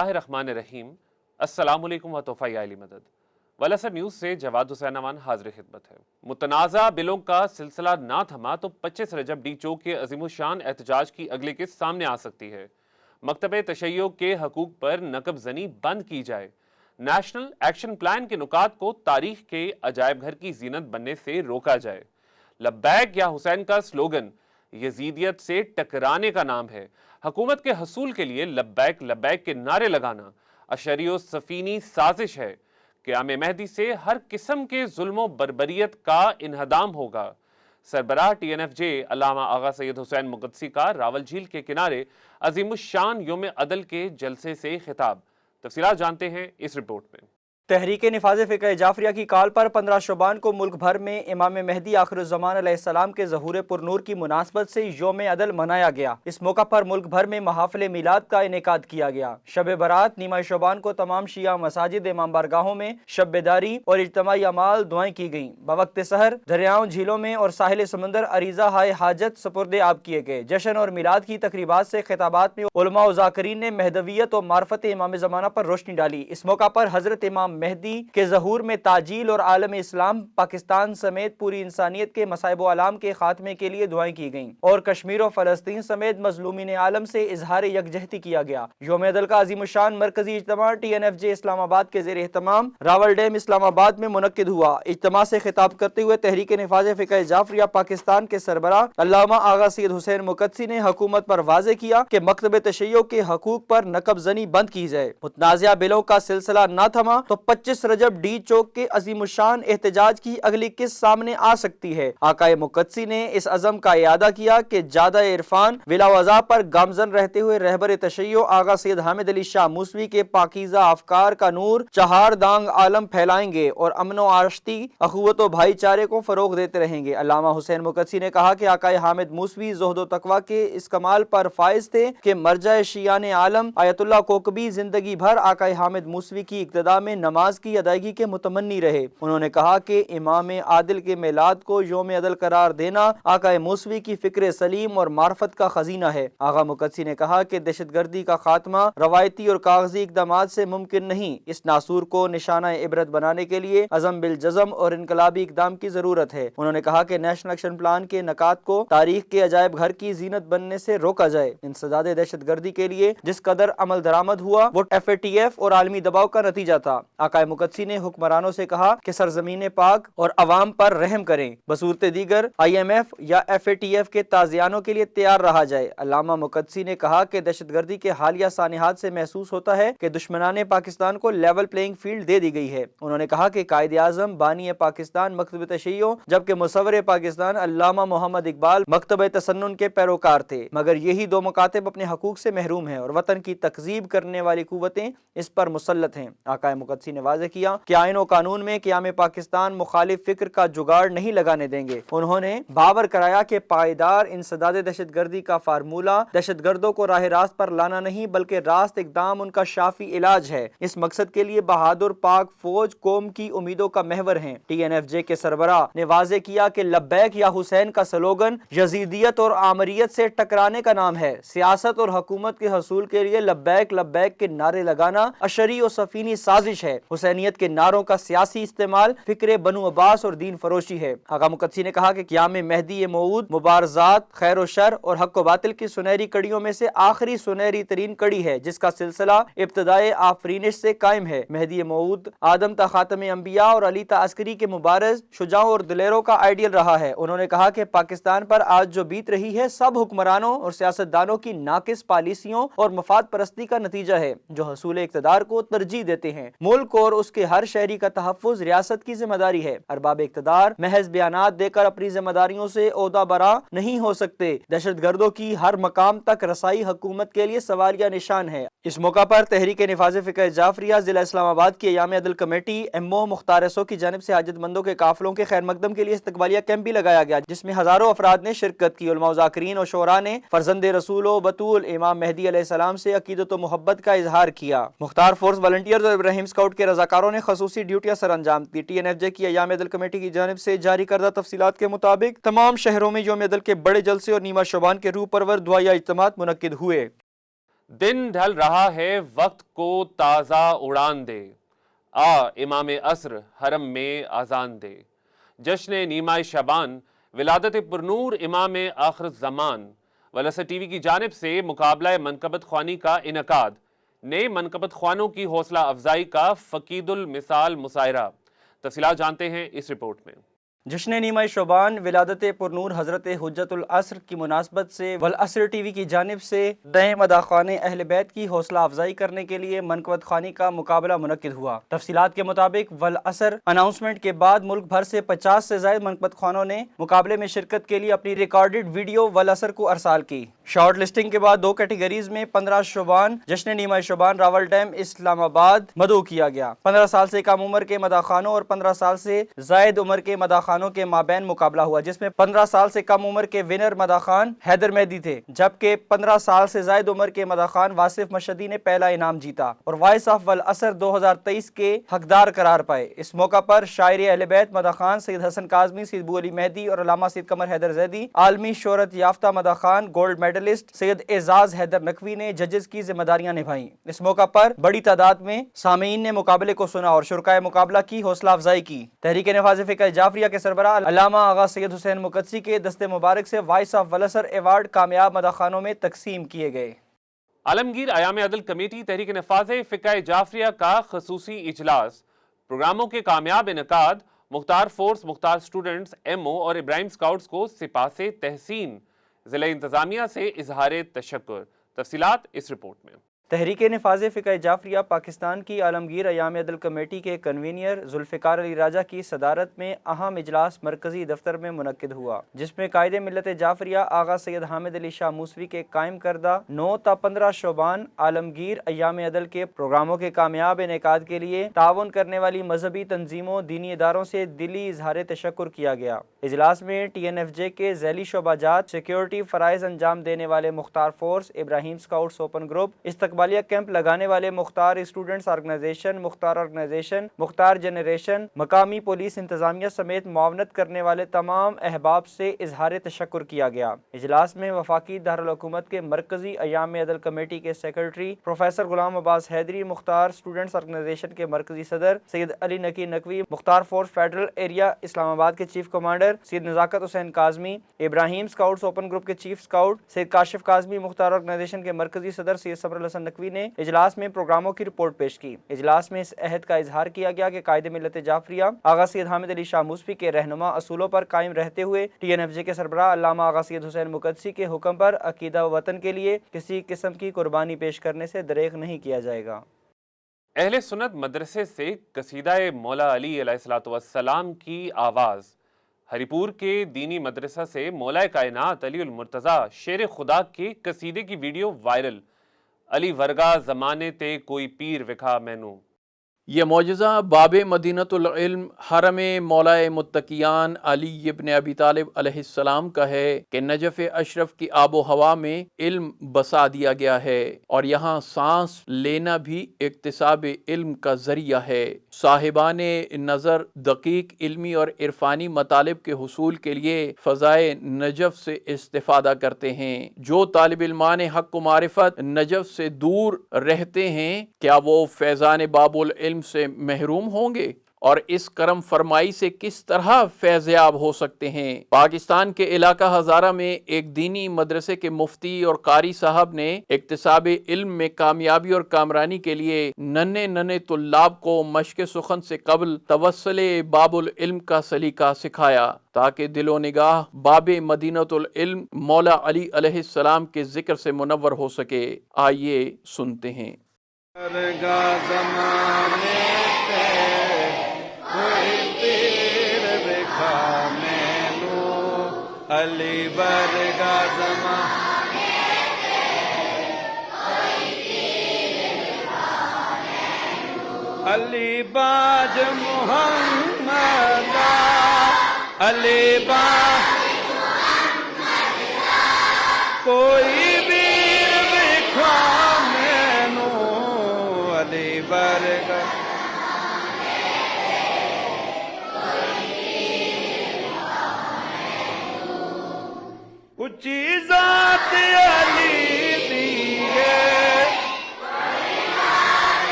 बिस्मिल्लाह रहमान रहीम। अस्सलाम वालेकुम व तौफ़ा या अली मदद। वलसर न्यूज़ से जवाद हुसैन अमान हाजिर खिदमत है। मुतनाज़ा बिलों का सिलसिला ना थमा तो 25 रजब डी चौक के अज़ीमुशान एहतजाज की अगली किस्त सामने आ सकती है। मकतब तशय्यो के हकूक पर नकब ज़नी बंद की जाए। नेशनल एक्शन प्लान के नुकात को तारीख के अजायब घर की जीनत बनने से रोका जाए। लब्बैक या हुसैन का स्लोगन यजीदियत से टकराने का नाम है। हुकूमत के हसूल के लिए लब्बैक लब्बैक के नारे लगाना अशरियो सफीनी साजिश है। क़याम मेहदी से हर किस्म के जुल्म बर्बरियत का इन्हदाम होगा। सरबराह TNFJ अल्लामा आगा सैयद हुसैन मुक़द्दसी का रावल झील के किनारे अज़ीमुश्शान योम अदल के जलसे से खिताब। तफसीलात जानते हैं इस रिपोर्ट में। तहरीक निफाज़ फ़िक़्ह जाफ़रिया की काल पर 15 शोबान को मुल्क भर में इमाम मेहदी आखिरुज़्ज़मान अलैहिस्सलाम के ज़हूर पुरनूर की मुनासबत से योम अदल मनाया गया। इस मौका पर मुल्क भर में महाफ़िल मिलाद का इनेकाद किया गया। शब बारात नीमा शोबान को तमाम शिया मसाजिद इमाम बारगाहों में शब बेदारी और इज्तिमाई अमाल दुआएं की गईं। बवक्त सहर दरियाओं झीलों में और साहिल समंदर अरीज़ा हाय हाजत सपुर्द आब किए गए। जश्न और मिलाद की तकरीबात से खिताबात में उलमा व ज़ाकिरीन ने महदवियत और मार्फत इमाम ज़माना पर रोशनी डाली। इस मौका पर हज़रत इमाम मेहदी के ज़हूर में ताजील और आलम इस्लाम पाकिस्तान समेत पूरी इंसानियत के मसाइब आलाम के खात्मे के लिए दुआएं की गईं और कश्मीर और फ़लस्तीन समेत मज़लूमीन आलम से इजहार यकजहती किया गया। योम अदल का अज़ीमुश्शान मरकजी इज्तिमा TNFJ इस्लामाबाद के ज़ेर एहतमाम रावल डैम इस्लामाबाद में मुनक्किद हुआ। इज्तिमा से खिताब करते हुए तहरीक निफाज़ फ़िक़्ह जाफ़रिया पाकिस्तान के सरबराह अल्लामा आगा सैयद हुसैन मुक़द्दसी ने हुकूमत पर वाज़े किया कि मकतब तशय्यो के हकूक पर नकब ज़नी बंद की जाए। मुतनाज़िया बिलों का सिलसिला न थमा तो 25 रजब डी चौक के अज़ीमुश्शान एहतजाज की अगली किस्त सामने आ सकती है। आकाए मुक़द्दसी ने इस अज़म का इयादा किया कि जादा इरफान विला वज़ा पर गामज़न रहते हुए रहबर तशय्यो आगा सैयद हामिद अली शाह मूसवी के पाकीज़ा अफ़कार का नूर चहार दांग आलम फैलाएंगे और अमन व आशती अखुवत व भाईचारे को फ़रोग़ देते रहेंगे। अल्लामा हुसैन मुक़द्दसी ने कहा कि आकाए हामिद मूसवी ज़ुहद व तक़वा के इस कमाल पर फाइज़ थे कि मरजाए शियान आलम आयतुल्लाह कोकबी जिंदगी भर आकाए हामिद मूसवी की इक्तदा में नमाज की अदायगी के मुतमन्नी रहे। उन्होंने कहा कि इमाम आदिल के मिलाद को योम अदल करार देना आकाए मूसवी की फिक्र सलीम और मार्फत का खजीना है। आगा मुक़द्दसी ने कहा कि दहशतगर्दी का खात्मा रवायती और कागजी इक़दामात से मुमकिन नहीं। इस नासूर को निशाना इबरत बनाने के लिए अज़म बिल जज़म और इनकलाबी इक़दाम की जरूरत है। उन्होंने कहा कि नेशनल एक्शन प्लान के नकात को तारीख के अजायब घर की जीनत बनने से रोका जाए। इंसदाद दहशतगर्दी के लिए जिस कदर अमल दरामद हुआ वो FATF और आलमी दबाव का नतीजा था। आकाए मुक़द्दसी ने हुक्मरानों से कहा कि सरजमीन पाक और अवाम पर रहम करें। बसूरत दीगर IMF या FATF के ताज़ियानों के लिए तैयार रहा जाए। अल्लामा मुक़द्दसी ने कहा कि दहशतगर्दी के हालिया सानिहात से महसूस होता है कि दुश्मनाने पाकिस्तान को लेवल प्लेइंग फील्ड दे दी गई है। उन्होंने कहा कि कायदे आज़म बानी पाकिस्तान मकतब तशय्यो जबकि मुसव्विर पाकिस्तान अल्लामा मोहम्मद इकबाल मकतब तसन्नुन के पैरोकार थे, मगर यही दो मुकातिब अपने हकूक से महरूम हैं और वतन की तकजीब करने वाली कुव्वतें इस पर मुसल्लत हैं। आकाए मुक़द्दसी ने वाज़ेह किया कि आईन और कानून में क़याम पाकिस्तान मुखालिफ फिक्र का जुगाड़ नहीं लगाने देंगे। उन्होंने बावर कराया कि पायदार इंसदाद दहशतगर्दी का फार्मूला दहशतगर्दों को राह रास्त पर लाना नहीं बल्कि रास्त इक़दाम उनका शाफी इलाज है। इस मकसद के लिए बहादुर पाक फौज कौम की उम्मीदों का महवर है। TNFJ के सरबराह ने वाज़ेह किया कि लब्बैक या हुसैन का स्लोगन यजीदियत और आमरियत से टकराने का नाम है। सियासत और हुकूमत के हसूल के लिए लब्बैक लब्बैक के नारे लगाना अशरी और सफीनी साजिश है। हुसैनियत के नारों का सियासी इस्तेमाल फिक्रे बनु अब्बास और दीन फरोशी है। आगा मुक़द्दसी ने कहा कि क़याम मेहदी मऊद मुबारज़ात खैर व शर और हक व बातिल की सुनहरी कड़ियों में से आखिरी सुनहरी तरीन कड़ी है जिसका सिलसिला इब्तदाए आफरीनिश से कायम है। मेहदी मऊद आदम ता खातम अंबिया और अली ता अस्करी के मुबारज़ शुजाओं और दिलेरों का आइडियल रहा है। उन्होंने कहा कि पाकिस्तान पर आज जो बीत रही है सब हुक्मरानों और सियासतदानों की नाकिस पॉलिसियों और मफाद परस्ती का नतीजा है जो हसूल इक़्तिदार को तरजीह देते हैं। मुल्क और उसके हर शहरी का तहफ़्फ़ुज़ रियासत की जिम्मेदारी है। अरबाब इक़्तिदार महज बयानात देकर अपनी जिम्मेदारियों से ओहदा बरा नहीं हो सकते। दहशतगर्दों की हर मकाम तक रसाई हुकूमत के लिए सवालिया निशान है। इस मौका पर तहरीक निफाज़ फ़िक़्ह जाफ़रिया ज़िला इस्लामाबाद की अयाम अदल कमेटी MO मुख्तार सो की जानिब से हाजतमंदों के काफ़िलों के खैर मकदम के लिए इस्तक़बालिया कैंप भी लगाया गया जिसमें हज़ारों अफराद ने शिरकत की। उलमा व ज़ाकिरीन और शोरा ने फर्जंद रसूल व बतूल इमाम मेहदी अलैहिस्सलाम से अक़ीदत व मोहब्बत का इजहार किया। मुख्तार फोर्स वॉलंटियर्स और इब्राहिम स्काउट के रज़ाकारों ने ख़ुसूसी ड्यूटियां सर अंजाम दी। TNFJ की अयाम अदल कमेटी की जानिब से जारी करदा तफसीलात के मुताबिक तमाम शहरों में यौम अदल के बड़े जलसे और नीमा शोबान के रूह परवर दुआया इज्तिमात मुनक्किद हुए। दिन ढल रहा है, वक्त को ताज़ा उड़ान दे, आ इमाम असर हरम में आज़ान दे। जश्न नीमाए शबान विलादत पुरनूर इमाम आखिर ज़मान। वलसर टीवी की जानिब से मुकाबला मनकबत ख्वानी का इनकाद। नए मनकबत ख्वानों की हौसला अफजाई का फ़कीदुल मिसाल मुसायरा। तफसीलात जानते हैं इस रिपोर्ट में। जश्न नीमाए शबान विलादत पुरनूर हज़रत हुज्जतुल असर की मुनासबत से वल असर टीवी की जानिब से नए मदाखाने अहल बैत की हौसला अफजाई करने के लिए मनकबत ख़्वानी का मुकाबला मुनक्किद हुआ। तफसीलात के मुताबिक वल असर अनाउंसमेंट के बाद मुल्क भर से 50 से ज़ायद मनकबत ख़्वानों ने मुकाबले में शिरकत के लिए अपनी रिकॉर्डेड वीडियो वल असर को अरसाल की। शॉर्ट लिस्टिंग के बाद दो कैटेगरीज में 15 शबान जश्न नीमाए शबान रावल डैम इस्लामाबाद मदऊ किया गया। 15 साल से कम उम्र के मदाखानों और 15 साल से जायद उम्र के मदाखानों के माबैन मुकाबला हुआ, जिसमें 15 साल से कम उम्र के विनर मदाखान हैदर मेहदी थे, जबकि 15 साल से जायद उम्र के मदाखान वासिफ मशदी ने पहला इनाम जीता और वॉइस ऑफ वल असर 2023 के हकदार करार पाए। इस मौका पर शायर अहले बैत मदाखान सैयद हसन काज़मी, सैयद बू अली मेहदी और अल्लामा सैयद कमर हैदर जैदी, आलमी शोहरत याफ्ता मदाखान गोल्ड मेडलिस्ट सैयद एजाज हैदर नकवी ने जजेस की जिम्मेदारियां निभाई। इस मौका पर बड़ी तादाद में सामीन ने मुकाबले को सुना और शुरकाए मुकाबला की हौसला अफजाई की। तहरीक नवाज़ फ़िक़्ह जाफरिया के सरबराह अल्लामा आगा सैयद हुसैन मुक़द्दसी के दस्ते मुबारक से वॉइस ऑफ वल असर अवार्ड कामयाब मदाखानों में तकसीम किए गए। आलमगीर अयाम अदल कमेटी तहरीक नफ़ाज़ फ़िक़्ह जाफरिया का ख़ुसूसी इजलास, प्रोग्रामों के कामयाब इनकाद, Mukhtar force, Mukhtar students, MO और इब्राहिम स्काउट्स को सिपा से तहसीन, ज़िला इंतज़ामिया से इजहार तशक्कुर। तफसीलात इस रिपोर्ट में। तहरीक नफ़ाज़ फ़िक़्ह जाफरिया पाकिस्तान की आलमगीर अयाम अदल कमेटी के कन्वीनियर जुल्फ़िकार अली राजा की सदारत में अहम इजलास मरकजी दफ्तर में मुनक्किद हुआ, जिसमें कायदे मिल्लत जाफरिया आगा सैयद हामिद अली शाह मूसवी के कायम करदा 9 ता 15 शोबान आलमगीर अयाम अदल के प्रोग्रामों के कामयाब इनेकाद के लिए ताउन करने वाली मजहबी तंजीमों, दीनी इदारों से दिली इजहार तशक्कुर किया गया। इजलास में TNFJ के ज़ैली शोबाजात, सिक्योरिटी फ़राइज़ अंजाम देने वाले Mukhtar force, Ibrahim scouts open group, इस्तकबालिया कैंप लगाने वाले Mukhtar students organization, Mukhtar generation, मकामी पुलिस इंतजामिया समेत मुआवनत करने वाले तमाम अहबाब से इजहार तशक्कुर किया गया। इजलास में वफाकी दारुल हुकूमत के मरकजी अयाम अदल कमेटी के secretary professor Ghulam Abbas Haidri, Mukhtar students organization के मरकजी सदर Syed Ali Naqi Naqvi, Mukhtar force federal area Islamabad के chief commander Syed Nazakat Hussain Kazmi, Ibrahim scouts open group के chief scout Syed Kashif Kazmi, Mukhtar organization के मरकजी सदर सैयद सब्र हसन नकवी ने इजलास में प्रोग्रामों की रिपोर्ट पेश की। इजलास में इस अहद का इजहार किया गया कि कायदे मिल्लत जाफरिया आगा सैयद हामिद अली शाह मूसवी के रहनुमा असूलों पर कायम रहते हुए TNFJ के सरबराह अल्लामा आगा सैयद हुसैन मुक़द्दसी के हुक्म पर अकीदा व वतन के लिए किसी किस्म की कुर्बानी पेश करने से दरेग नहीं किया जाएगा। अहले सुन्नत मदरसे से कसीदा-ए मौला अली अलैहिस्सलाम की आवाज़। हरिपुर के दीनी मदरसा से मौला कायनात अली उल मुर्तज़ा शेर खुदा के कसीदे की वीडियो वायरल। अली वर्गा ज़माने ते कोई पीर विखा मैनू। ये मौजज़ा बाब मदीनतुल इल्म हरम मौलाए मुत्तकियान अली इब्न अबी तालिब अलैहिस्सलाम का है कि नजफ़ अशरफ की आबो हवा में इल्म बसा दिया गया है और यहाँ सांस लेना भी इक्तिसाब इल्म का ज़रिया है। साहिबाने नज़र दकीक इल्मी और इरफानी मतालिब के हुसूल के लिए फ़ज़ाए नजफ़ से इस्तिफ़ादा करते हैं। जो तालिब इल्मान हक़ व मारिफत नजफ़ से दूर रहते हैं, क्या वो फैज़ान बाबुल इल्म से महरूम होंगे और इस करम फरमाई से किस तरह फैज़याब हो सकते हैं। पाकिस्तान के इलाका हज़ारा में एक दीनी मदरसे के मुफ्ती और कारी साहब ने इक्तिसाब इल्म में कामयाबी और कामरानी के लिए नन्हे नन्हे तुल्लाब को मश्क सुखन से कबल तवस्सुल बाबुल इल्म का सलीका सिखाया ताकि दिलो निगाह बाब मदीनतुल इल्म मौला अली अलैहिस्सलाम के जिक्र से मुनव्वर हो सके। आइए सुनते हैं। अली वर्गा अली बाज मुहम्मदा अली बाज कोई वीर विखा मैनू अली वर्गा उच्ची जात अली दी है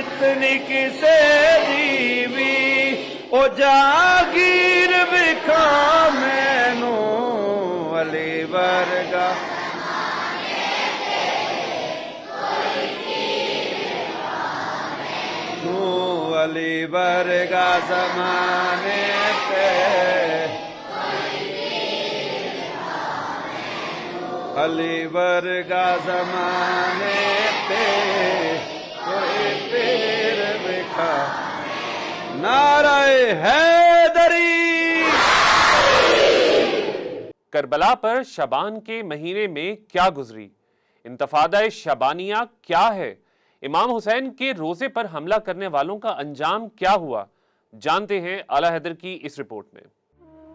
इतनी किसे दीवी ओ जागीर विखा मैनू अली वर्गा तू अली वर्गा ज़माने ते अली वर्गा ज़माने पे कोई पीर विखा नारे हैदरी। करबला पर शबान के महीने में क्या गुजरी, इंतफादा शबानिया क्या है, इमाम हुसैन के रोजे पर हमला करने वालों का अंजाम क्या हुआ, जानते हैं आला हैदर की इस रिपोर्ट में।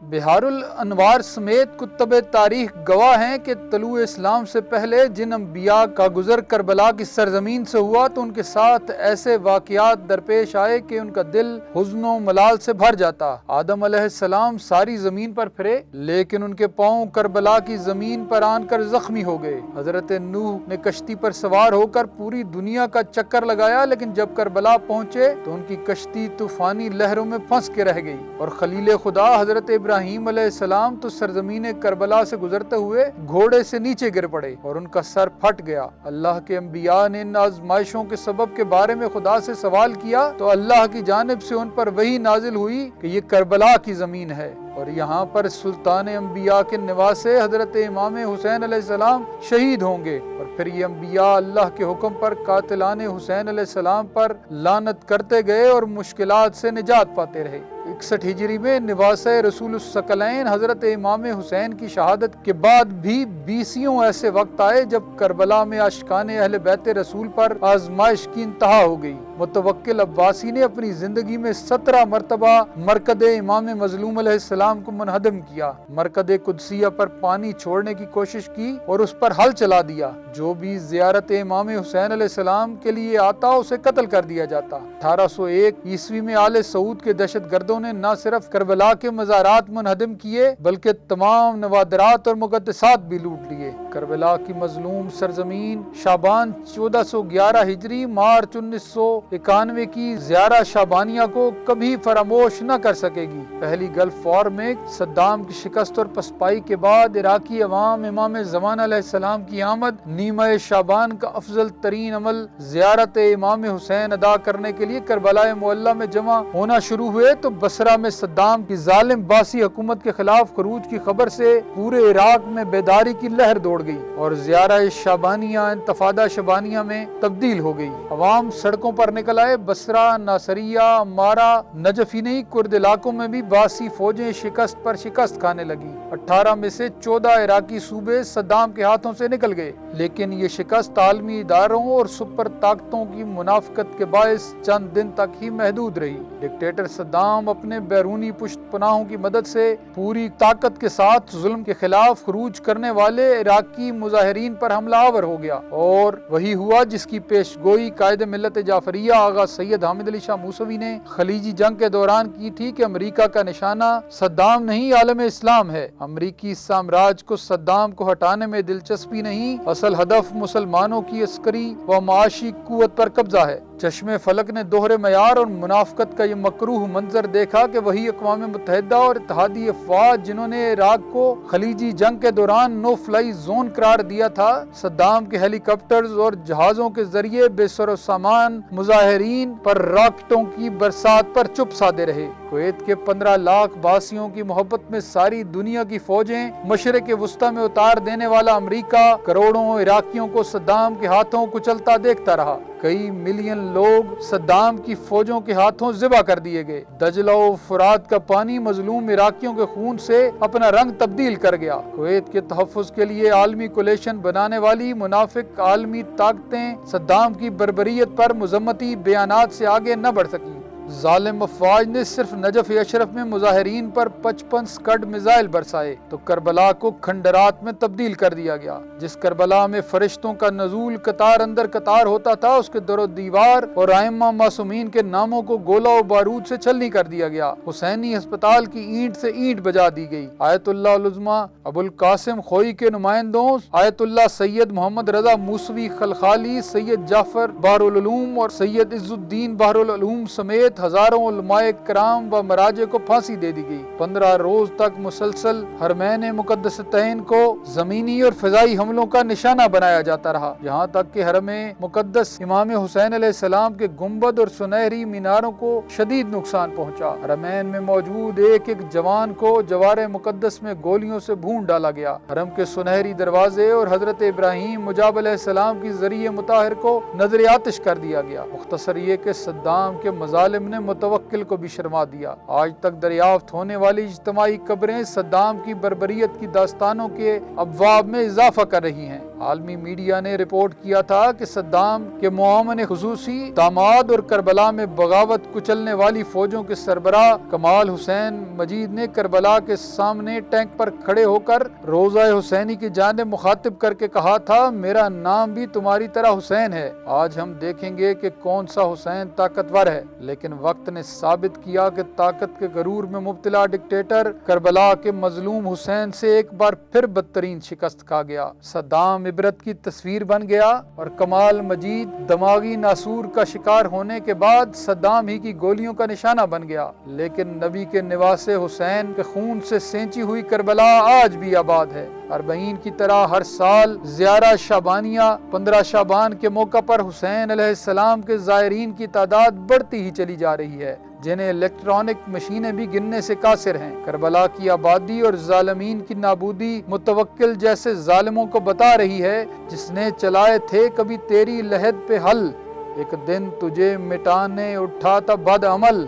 बिहारुल अनवार समेत कुतुब तारीख गवाह हैं कि तलू इस्लाम से पहले जिन अंबिया का गुजर करबला की सरजमीन से हुआ तो उनके साथ ऐसे वाक़यात दरपेश आए कि उनका दिल हुज़्न मलाल से भर जाता। आदम अलैहिस्सलाम सारी जमीन पर फिरे लेकिन उनके पाँव करबला की जमीन पर आकर जख्मी हो गए। हजरत नूह ने कश्ती पर सवार होकर पूरी दुनिया का चक्कर लगाया लेकिन जब करबला पहुँचे तो उनकी कश्ती तूफानी लहरों में फंस के रह गई। और खलील खुदा हजरत इब्राहीम अलैहिस्सलाम तो सरजमीन करबला से गुजरते हुए घोड़े से नीचे गिर पड़े और उनका सर फट गया। अल्लाह के अंबिया ने इन आजमाइशों के सबब के बारे में खुदा से सवाल किया तो अल्लाह की जानिब से उन पर वही नाजिल हुई कि ये करबला की जमीन है और यहाँ पर सुल्तान अंबिया के निवासे हजरत इमाम हुसैन अलैहिस्सलाम शहीद होंगे। और फिर ये अंबिया अल्लाह के हुक्म पर कातिलान हुसैन अलैहिस्सलाम पर लानत करते गए और मुश्किलात से निजात पाते रहे। 61 हिजरी में निवासे रसूल सकलैन हजरत इमाम हुसैन की शहादत के बाद भी 20 ऐसे वक्त आए जब करबला में आशिकान अहले बैत रसूल पर आजमाइश की इंतहा हो गई। मुतवक्किल अब्बासी ने अपनी जिंदगी में 17 मरतबा मरकद इमाम मजलूम अलैहिस्सलाम को मुनहदम किया। मरकद कुदसिया पर पानी छोड़ने की कोशिश की और उस पर हल चला दिया। जो भी जियारत इमाम हुसैन अलैहिस्सलाम के लिए आता उसे कत्ल कर दिया जाता। 1801 ईस्वी में आले सऊद के दहशत गर्दों ने न सिर्फ करबला के मज़ारात मुनहदम किए बल्कि तमाम नवादरात और मुक़द्दसात भी लूट लिए। करबला की मजलूम सरजमीन शाबान 1411 हिजरी मार्च 1991 की ज़ियारा शाबानिया को कभी फरामोश न कर सकेगी। पहली गल्फ वॉर में सद्दाम की शिकस्त और पसपाई के बाद इराकी अवाम इमाम ज़मान अलैहिस्सलाम की आमद नीमा शाबान का अफजल तरीन अमल ज़ियारत इमाम हुसैन अदा करने के लिए करबला मुअल्ला में जमा होना शुरू हुए तो बसरा में सद्दाम की जालिम बासी हुकूमत के खिलाफ खरूज की खबर से पूरे इराक में बेदारी की लहर दौड़ गई और ज़ियारा शाबानिया इंतफादा शबानिया में तब्दील हो गई। अवाम सड़कों पर निकल आए। बसरा, नासरिया, मारा, नजफ ही नहीं कुर्द इलाकों में भी बासी फौजें शिकस्त पर शिकस्त खाने लगी। 18 में से 14 इराकी सूबे सद्दाम के हाथों से निकल गए लेकिन ये शिकस्त आलमी इदारों और सुपर ताकतों की मुनाफकत के बायस चंद दिन तक ही महदूद रही। डिक्टेटर सद्दाम अपने बैरूनी पुष्ट पनाहों की मदद से पूरी ताकत के साथ जुल्म के खिलाफ खरूज करने वाले इराकी मुजाहिरीन पर हमलावर हो गया और वही हुआ जिसकी पेशगोई कायदे मिल्लत जाफरिया आगा सैयद हामिद अली शाह मूसवी ने खलीजी जंग के दौरान की थी कि अमेरिका का निशाना सद्दाम नहीं आलम इस्लाम है। अमेरिकी साम्राज्य को सद्दाम को हटाने में दिलचस्पी नहीं, असल हदफ मुसलमानों की अस्करी व माशी कुव्वत पर कब्जा है। चश्मे फलक ने दोहरे मयार और मुनाफकत का ये मकरूह मंजर देखा कि वही अक़वाम मुत्तहिदा और इत्तेहादी अफ़वाज जिन्होंने इराक को खलीजी जंग के दौरान नो फ्लाई जोन करार दिया था, सद्दाम के हेलीकॉप्टर्स और जहाजों के जरिए बेसरो सामान मुजाहिरीन पर रॉकेटों की बरसात पर चुप साधे रहे। कुवैत के 15 लाख बासियों की मोहब्बत में सारी दुनिया की फौजें मशरिक़ वुस्ता में उतार देने वाला अमेरिका करोड़ों इराकियों को सद्दाम के हाथों कुचलता देखता रहा। कई मिलियन लोग सद्दाम की फौजों के हाथों ज़िबा कर दिए गए। दजला और फुरात का पानी मजलूम इराकियों के खून से अपना रंग तब्दील कर गया। कुवैत के तहफ़्फ़ुज़ के लिए आलमी कोलेशन बनाने वाली मुनाफिक आलमी ताकतें सद्दाम की बर्बरियत पर मुज़म्मती बयानात से आगे न बढ़ सकी। ظالم افواج نے صرف نجف اشرف میں مظاہرین پر 55 سکڈ میزائل برسائے تو کربلا کو کھنڈرات میں تبدیل کر دیا گیا۔ جس کربلا میں فرشتوں کا نزول قطار اندر قطار ہوتا تھا، اس کے در و دیوار اور ائمہ معصومین کے ناموں کو گولہ و بارود سے چھلنی کر دیا گیا۔ حسینی ہسپتال کی اینٹ سے اینٹ بجا دی گئی۔ آیت اللہ العظمی ابو القاسم خوئی کے نمائندوں آیت اللہ سید محمد رضا موسوی خلخالی، سید جعفر بحر العلوم اور سید عز الدین بحر العلوم سمیت ہزاروں علماء کرام و مراجع کو پھانسی دے دی گئی۔ 15 روز تک مسلسل حرمین مقدستین کو زمینی اور فضائی حملوں کا نشانہ بنایا جاتا رہا، یہاں تک کہ حرم مقدس امام حسین علیہ السلام کے گنبد اور سنہری میناروں کو شدید نقصان پہنچا۔ حرمین میں موجود ایک ایک جوان کو جوار مقدس میں گولیوں سے بھون ڈالا گیا۔ حرم کے سنہری دروازے اور حضرت ابراہیم مجاب علیہ السلام کی ذریعہ مطہر کو نظر آتش کر دیا گیا۔ مختصر یہ کہ صدام کے مظالم نے متوکل کو بھی شرما دیا۔ آج تک دریافت ہونے والی اجتماعی قبریں صدام کی بربریت کی داستانوں کے ابواب میں اضافہ کر رہی ہیں۔ عالمی میڈیا نے رپورٹ کیا تھا کہ صدام کے معاون خصوصی داماد اور کربلا میں بغاوت کچلنے والی فوجوں کے سربراہ کمال حسین مجید نے کربلا کے سامنے ٹینک پر کھڑے ہو کر روضہ حسینی کی جانب مخاطب کر کے کہا تھا، میرا نام بھی تمہاری طرح حسین ہے۔ آج ہم دیکھیں گے کہ کون سا حسین طاقتور ہے، لیکن وقت نے ثابت کیا کہ طاقت کے غرور میں مبتلا ڈکٹیٹر کربلا کے مظلوم حسین سے ایک بار پھر بدترین شکست کھا گیا۔ صدام عبرت کی تصویر بن گیا اور کمال مجید دماغی ناسور کا شکار ہونے کے بعد صدام ہی کی گولیوں کا نشانہ بن گیا۔ لیکن نبی کے نواسے حسین کے خون سے سینچی ہوئی کربلا آج بھی آباد ہے۔ 40 کی طرح ہر سال زیارہ شعبانیہ 15 شعبان کے موقع پر حسین علیہ السلام کے زائرین کی تعداد بڑھتی ہی چلی جا رہی ہے، جنہیں الیکٹرانک مشینیں بھی گننے سے قاصر ہیں۔ کربلا کی آبادی اور ظالمین کی نابودی متوکل جیسے ظالموں کو بتا رہی ہے، جس نے چلائے تھے کبھی تیری لحد پہ حل، ایک دن تجھے مٹانے اٹھا تھا بد عمل،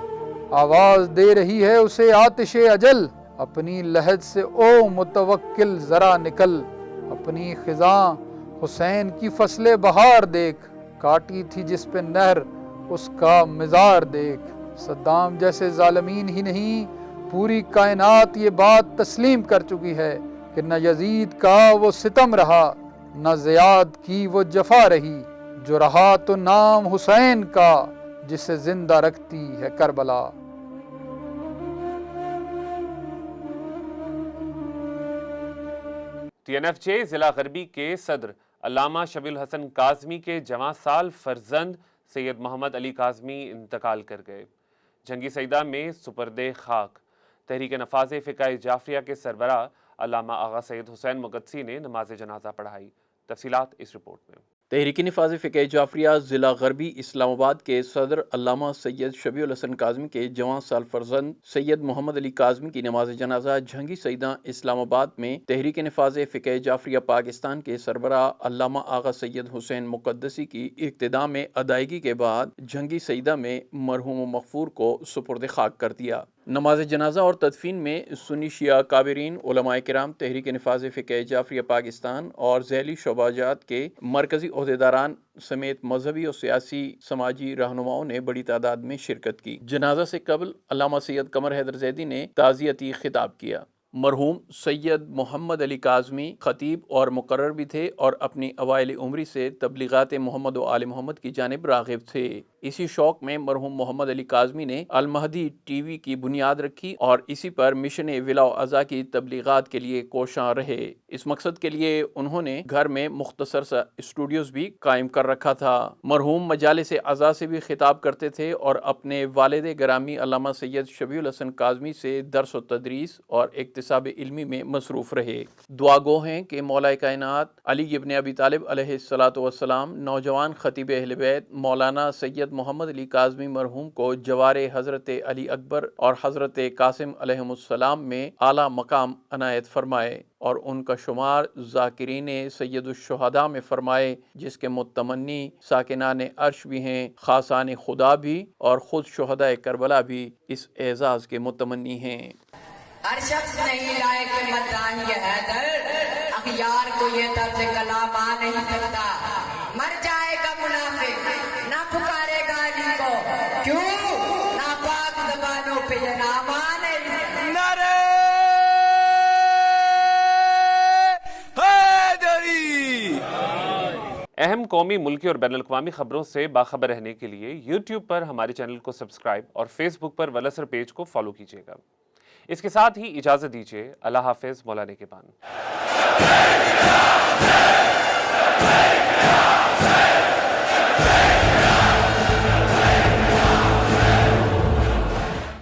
آواز دے رہی ہے اسے آتش اجل، اپنی لحد سے او متوکل ذرا نکل، اپنی خزاں حسین کی فصل بہار دیکھ، کاٹی تھی جس پہ نہر اس کا مزار دیکھ۔ صدام جیسے ظالمین ہی نہیں، پوری کائنات یہ بات تسلیم کر چکی ہے کہ نہ یزید کا وہ ستم رہا، نہ زیاد کی وہ جفا رہی، جو رہا تو نام حسین کا، جسے زندہ رکھتی ہے کربلا۔ TNFJ ضلع غربی کے صدر علامہ شبیع الحسن کاظمی کے جواں سال فرزند سید محمد علی کاظمی انتقال کر گئے۔ جنگی سیدہ میں سپرد خاک تحریک نفاذ فقہ جعفریہ کے سربراہ علامہ آغا سید حسین مقدسی نے نماز جنازہ پڑھائی۔ تفصیلات اس رپورٹ میں۔ تحریک نفاذ فقہ جعفریہ ضلع غربی اسلام آباد کے صدر علامہ سید شبیع الحسن کاظمی کے جواں سال فرزند سید محمد علی کاظمی کی نماز جنازہ جھنگی سیدہ اسلام آباد میں تحریک نفاذ فقہ جعفریہ پاکستان کے سربراہ علامہ آغا سید حسین مقدسی کی اقتداء میں ادائیگی کے بعد جھنگی سیدہ میں مرحوم و مغفور کو سپرد خاک کر دیا۔ نماز جنازہ اور تدفین میں سنی شیعہ کابرین، علماء کرام، تحریک نفاذ فقہ جعفریہ پاکستان اور ذیلی شعبہ جات کے مرکزی عہدیداران سمیت مذہبی اور سیاسی سماجی رہنماؤں نے بڑی تعداد میں شرکت کی۔ جنازہ سے قبل علامہ سید قمر حیدر زیدی نے تعزیتی خطاب کیا۔ مرحوم سید محمد علی کاظمی خطیب اور مقرر بھی تھے اور اپنی اوائل عمری سے تبلیغات محمد و آل محمد کی جانب راغب تھے۔ اسی شوق میں مرحوم محمد علی کاظمی نے المہدی ٹی وی کی بنیاد رکھی اور اسی پر مشن ولا و ازا کی تبلیغات کے لیے کوشاں رہے۔ اس مقصد کے لیے انہوں نے گھر میں مختصر سا اسٹوڈیوز بھی قائم کر رکھا تھا۔ مرحوم مجالس ازا سے بھی خطاب کرتے تھے اور اپنے والد گرامی علامہ سید شبیع الحسن کاظمی سے درس و تدریس اور اکتساب علمی میں مصروف رہے۔ دعا گو ہیں کہ مولا کائنات علی ابن ابی طالب علیہ السلام نوجوان خطیب اہل بیت مولانا سید محمد علی کاظمی مرحوم کو جوار حضرت علی اکبر اور حضرت قاسم علیہم السلام میں اعلیٰ مقام عنایت فرمائے اور ان کا شمار ذاکرین سید الشہداء میں فرمائے، جس کے متمنی ساکنان عرش بھی ہیں، خاصان خدا بھی، اور خود شہداء کربلا بھی اس اعزاز کے متمنی ہیں۔ ہر شخص نہیں لائے کہ مداح یہ حیدر، اخیار کو یہ طرز کلام آ نہیں سکتا، مر جائے گا منافق نہ پکارے گا علی کو، کیوں نہ اہم قومی، ملکی اور بین الاقوامی خبروں سے باخبر رہنے کے لیے یوٹیوب پر ہمارے چینل کو سبسکرائب اور فیس بک پر ولاسر پیج کو فالو کیجیے گا۔ اس کے ساتھ ہی اجازت دیجیے۔ اللہ حافظ۔ مولانا کے بان۔